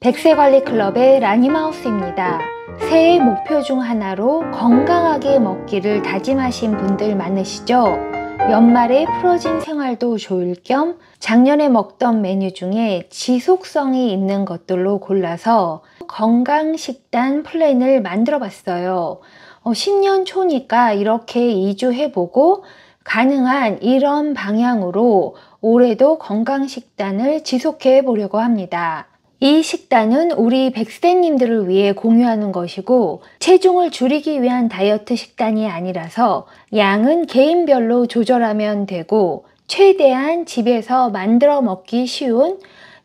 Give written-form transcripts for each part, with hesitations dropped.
100세관리클럽의 라니마우스입니다. 새해 목표 중 하나로 건강하게 먹기를 다짐하신 분들 많으시죠? 연말에 풀어진 생활도 좋을 겸 작년에 먹던 메뉴 중에 지속성이 있는 것들로 골라서 건강식단 플랜을 만들어 봤어요. 10년 초니까 이렇게 2주 해보고 가능한 이런 방향으로 올해도 건강식단을 지속해 보려고 합니다. 이 식단은 우리 100세님들을 위해 공유하는 것이고 체중을 줄이기 위한 다이어트 식단이 아니라서 양은 개인별로 조절하면 되고 최대한 집에서 만들어 먹기 쉬운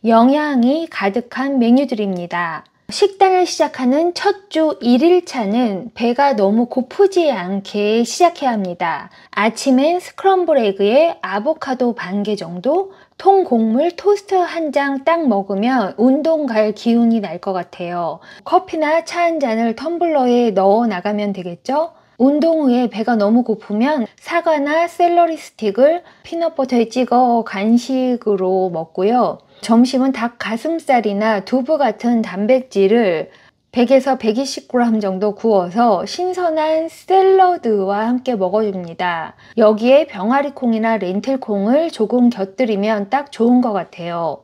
영양이 가득한 메뉴들입니다. 식단을 시작하는 첫 주 1일차는 배가 너무 고프지 않게 시작해야 합니다. 아침엔 스크럼블 에그에 아보카도 반 개 정도, 통곡물 토스트 한 장 딱 먹으면 운동 갈 기운이 날 것 같아요. 커피나 차 한 잔을 텀블러에 넣어 나가면 되겠죠? 운동 후에 배가 너무 고프면 사과나 샐러리 스틱을 피넛버터에 찍어 간식으로 먹고요. 점심은 닭 가슴살이나 두부 같은 단백질을 100에서 120g 정도 구워서 신선한 샐러드와 함께 먹어줍니다. 여기에 병아리콩이나 렌틸콩을 조금 곁들이면 딱 좋은 것 같아요.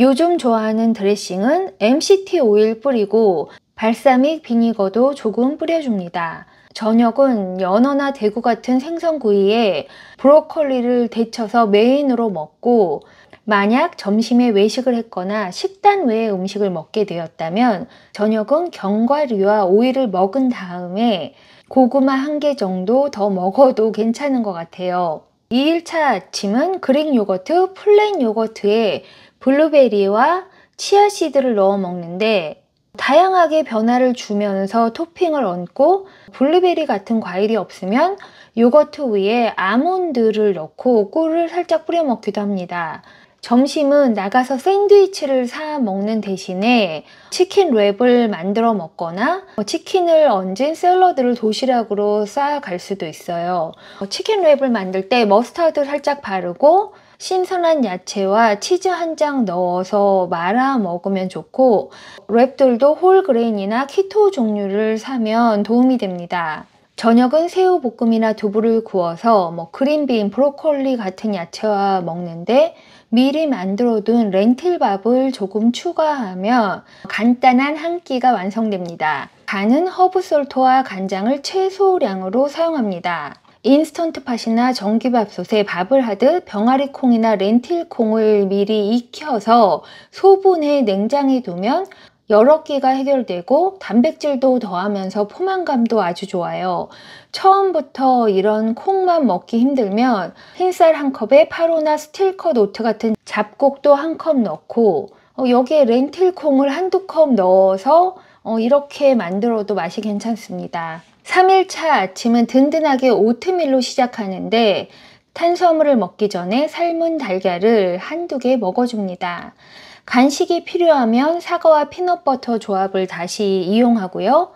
요즘 좋아하는 드레싱은 MCT 오일 뿌리고 발사믹 비니거도 조금 뿌려줍니다. 저녁은 연어나 대구 같은 생선구이에 브로콜리를 데쳐서 메인으로 먹고 만약 점심에 외식을 했거나 식단 외의 음식을 먹게 되었다면 저녁은 견과류와 오이를 먹은 다음에 고구마 한 개 정도 더 먹어도 괜찮은 것 같아요. 2일차 아침은 그릭 요거트, 플레인 요거트에 블루베리와 치아씨드를 넣어 먹는데 다양하게 변화를 주면서 토핑을 얹고 블루베리 같은 과일이 없으면 요거트 위에 아몬드를 넣고 꿀을 살짝 뿌려 먹기도 합니다. 점심은 나가서 샌드위치를 사 먹는 대신에 치킨 랩을 만들어 먹거나 치킨을 얹은 샐러드를 도시락으로 싸갈 수도 있어요. 치킨 랩을 만들 때 머스타드 살짝 바르고 신선한 야채와 치즈 한 장 넣어서 말아 먹으면 좋고 랩들도 홀그레인이나 키토 종류를 사면 도움이 됩니다. 저녁은 새우볶음이나 두부를 구워서 그린빈, 브로콜리 같은 야채와 먹는데 미리 만들어둔 렌틸밥을 조금 추가하면 간단한 한 끼가 완성됩니다. 간은 허브솔트와 간장을 최소량으로 사용합니다. 인스턴트 팥이나 전기밥솥에 밥을 하듯 병아리콩이나 렌틸콩을 미리 익혀서 소분해 냉장에 두면 여러 끼가 해결되고 단백질도 더하면서 포만감도 아주 좋아요. 처음부터 이런 콩만 먹기 힘들면 흰쌀 한 컵에 파로나 스틸컷 오트 같은 잡곡도 한 컵 넣고 여기에 렌틸콩을 한두 컵 넣어서 이렇게 만들어도 맛이 괜찮습니다. 3일차 아침은 든든하게 오트밀로 시작하는데 탄수화물을 먹기 전에 삶은 달걀을 한두 개 먹어줍니다. 간식이 필요하면 사과와 피넛버터 조합을 다시 이용하고요.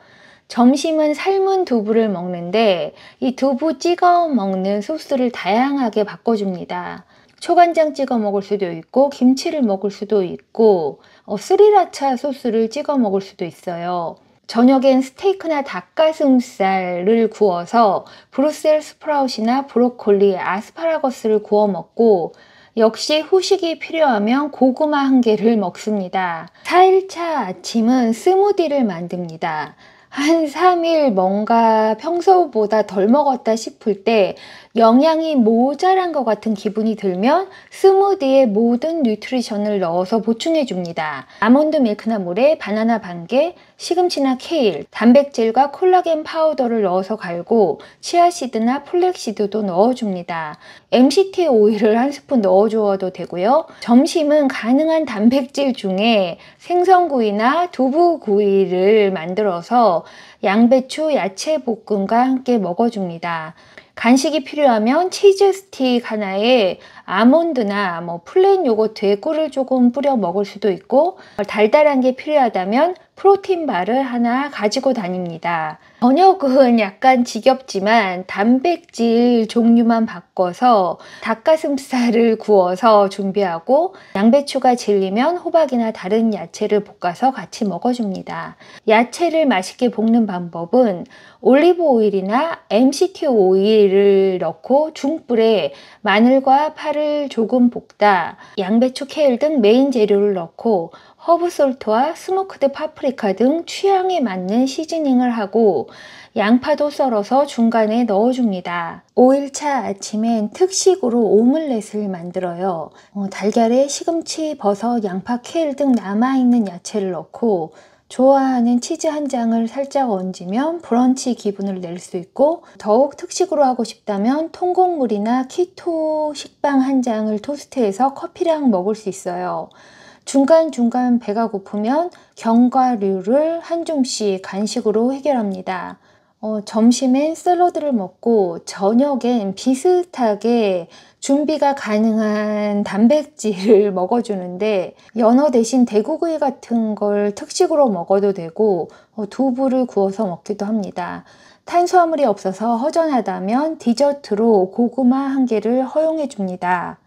점심은 삶은 두부를 먹는데 이 두부 찍어 먹는 소스를 다양하게 바꿔줍니다. 초간장 찍어 먹을 수도 있고 김치를 먹을 수도 있고 스리라차 소스를 찍어 먹을 수도 있어요. 저녁엔 스테이크나 닭가슴살을 구워서 브루셀 스프라웃이나 브로콜리, 아스파라거스를 구워 먹고 역시 후식이 필요하면 고구마 한 개를 먹습니다. 4일차 아침은 스무디를 만듭니다. 한 3일 뭔가 평소보다 덜 먹었다 싶을 때 영양이 모자란 것 같은 기분이 들면 스무디에 모든 뉴트리션을 넣어서 보충해 줍니다. 아몬드 밀크나 물에 바나나 반 개, 시금치나 케일, 단백질과 콜라겐 파우더를 넣어서 갈고 치아씨드나 플렉시드도 넣어줍니다. MCT 오일을 한 스푼 넣어주어도 되고요. 점심은 가능한 단백질 중에 생선구이나 두부구이를 만들어서 양배추, 야채 볶음과 함께 먹어줍니다. 간식이 필요하면 치즈 스틱 하나에 아몬드나 플레인 요거트에 꿀을 조금 뿌려 먹을 수도 있고 달달한 게 필요하다면 프로틴 바를 하나 가지고 다닙니다. 저녁은 약간 지겹지만 단백질 종류만 바꿔서 닭가슴살을 구워서 준비하고 양배추가 질리면 호박이나 다른 야채를 볶아서 같이 먹어줍니다. 야채를 맛있게 볶는 방법은 올리브 오일이나 MCT 오일을 넣고 중불에 마늘과 파를 조금 볶다 양배추, 케일 등 메인 재료를 넣고 허브솔트와 스모크드 파프리카 등 취향에 맞는 시즈닝을 하고 양파도 썰어서 중간에 넣어줍니다. 5일차 아침엔 특식으로 오믈렛을 만들어요. 달걀에 시금치, 버섯, 양파, 케일 등 남아있는 야채를 넣고 좋아하는 치즈 한 장을 살짝 얹으면 브런치 기분을 낼 수 있고, 더욱 특식으로 하고 싶다면 통곡물이나 키토 식빵 한 장을 토스트해서 커피랑 먹을 수 있어요. 중간중간 배가 고프면 견과류를 한 줌씩 간식으로 해결합니다. 점심엔 샐러드를 먹고 저녁엔 비슷하게 준비가 가능한 단백질을 먹어주는데, 연어 대신 대구구이 같은 걸 특식으로 먹어도 되고 두부를 구워서 먹기도 합니다. 탄수화물이 없어서 허전하다면 디저트로 고구마 한 개를 허용해 줍니다.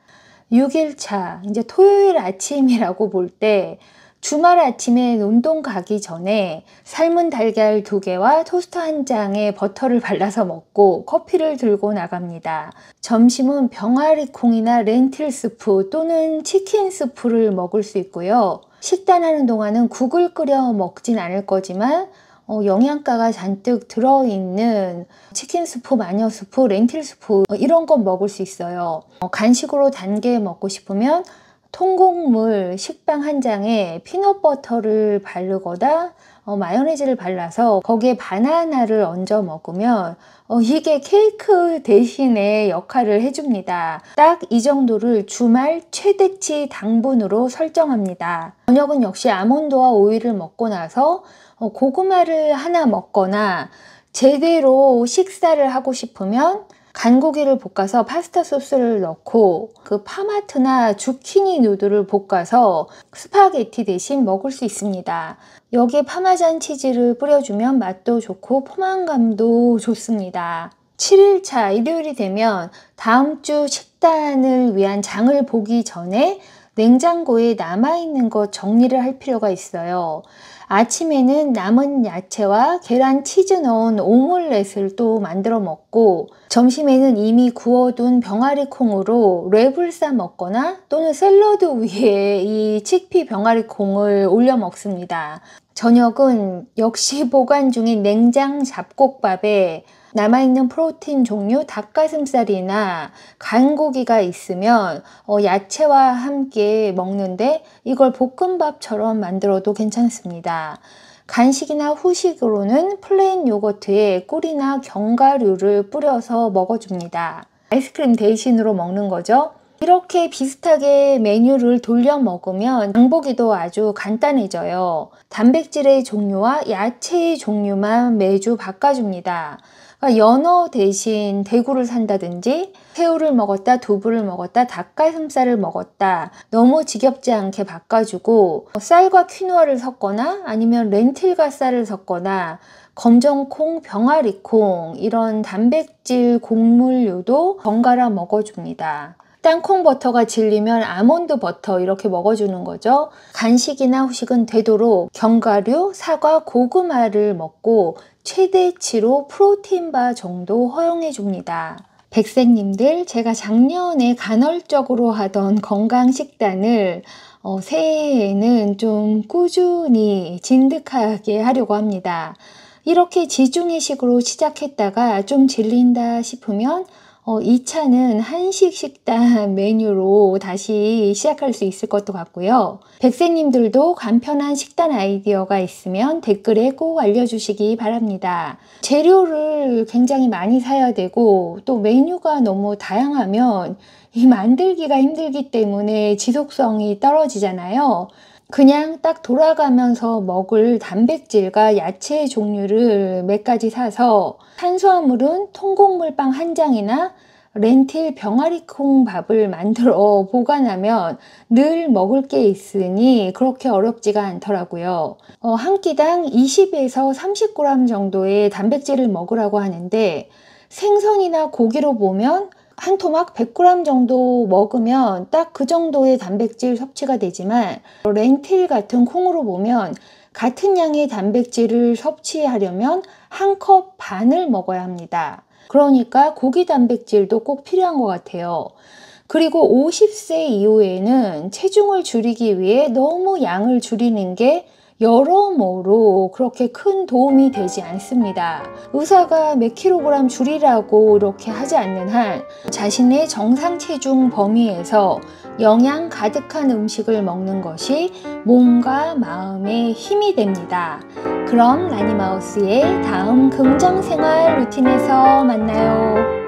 6일차, 이제 토요일 아침이라고 볼 때 주말 아침에 운동 가기 전에 삶은 달걀 2개와 토스트 한 장에 버터를 발라서 먹고 커피를 들고 나갑니다. 점심은 병아리콩이나 렌틸 스프 또는 치킨 스프를 먹을 수 있고요. 식단하는 동안은 국을 끓여 먹진 않을 거지만 영양가가 잔뜩 들어있는 치킨 스프, 마녀 스프, 렌틸 스프 이런 거 먹을 수 있어요. 간식으로 단 게 먹고 싶으면 통곡물 식빵 한 장에 피넛버터를 바르거나 마요네즈를 발라서 거기에 바나나를 얹어 먹으면 이게 케이크 대신에 역할을 해줍니다. 딱 이 정도를 주말 최대치 당분으로 설정합니다. 저녁은 역시 아몬드와 오일을 먹고 나서 고구마를 하나 먹거나, 제대로 식사를 하고 싶으면 간고기를 볶아서 파스타 소스를 넣고 그 파마트나 주키니 누들을 볶아서 스파게티 대신 먹을 수 있습니다. 여기에 파마잔 치즈를 뿌려주면 맛도 좋고 포만감도 좋습니다. 7일차 일요일이 되면 다음 주 식단을 위한 장을 보기 전에 냉장고에 남아있는 것 정리를 할 필요가 있어요. 아침에는 남은 야채와 계란, 치즈 넣은 오믈렛을 또 만들어 먹고, 점심에는 이미 구워둔 병아리콩으로 랩을 싸 먹거나 또는 샐러드 위에 이 치피 병아리콩을 올려 먹습니다. 저녁은 역시 보관 중인 냉장 잡곡밥에 남아있는 프로틴 종류 닭가슴살이나 간고기가 있으면 야채와 함께 먹는데, 이걸 볶음밥처럼 만들어도 괜찮습니다. 간식이나 후식으로는 플레인 요거트에 꿀이나 견과류를 뿌려서 먹어줍니다. 아이스크림 대신으로 먹는 거죠. 이렇게 비슷하게 메뉴를 돌려 먹으면 장보기도 아주 간단해져요. 단백질의 종류와 야채의 종류만 매주 바꿔줍니다. 연어 대신 대구를 산다든지, 새우를 먹었다, 두부를 먹었다, 닭가슴살을 먹었다, 너무 지겹지 않게 바꿔주고, 쌀과 퀴노아를 섞거나 아니면 렌틸과 쌀을 섞거나 검정콩, 병아리콩 이런 단백질 곡물류도 번갈아 먹어줍니다. 땅콩 버터가 질리면 아몬드 버터 이렇게 먹어주는 거죠. 간식이나 후식은 되도록 견과류, 사과, 고구마를 먹고 최대치로 프로틴바 정도 허용해 줍니다. 백색님들, 제가 작년에 간헐적으로 하던 건강 식단을 새해에는 좀 꾸준히 진득하게 하려고 합니다. 이렇게 지중해식으로 시작했다가 좀 질린다 싶으면 2차는 한식 식단 메뉴로 다시 시작할 수 있을 것도 같고요. 백세님들도 간편한 식단 아이디어가 있으면 댓글에 꼭 알려주시기 바랍니다. 재료를 굉장히 많이 사야 되고 또 메뉴가 너무 다양하면 이 만들기가 힘들기 때문에 지속성이 떨어지잖아요. 그냥 딱 돌아가면서 먹을 단백질과 야채 종류를 몇 가지 사서 탄수화물은 통곡물빵 한 장이나 렌틸 병아리콩 밥을 만들어 보관하면 늘 먹을 게 있으니 그렇게 어렵지가 않더라고요. 한 끼당 20에서 30g 정도의 단백질을 먹으라고 하는데, 생선이나 고기로 보면 한 토막 100g 정도 먹으면 딱 그 정도의 단백질 섭취가 되지만, 렌틸 같은 콩으로 보면 같은 양의 단백질을 섭취하려면 한 컵 반을 먹어야 합니다. 그러니까 고기 단백질도 꼭 필요한 것 같아요. 그리고 50세 이후에는 체중을 줄이기 위해 너무 양을 줄이는 게 여러모로 그렇게 큰 도움이 되지 않습니다. 의사가 몇 킬로그램 줄이라고 이렇게 하지 않는 한 자신의 정상 체중 범위에서 영양 가득한 음식을 먹는 것이 몸과 마음에 힘이 됩니다. 그럼 라니마우스의 다음 긍정생활 루틴에서 만나요.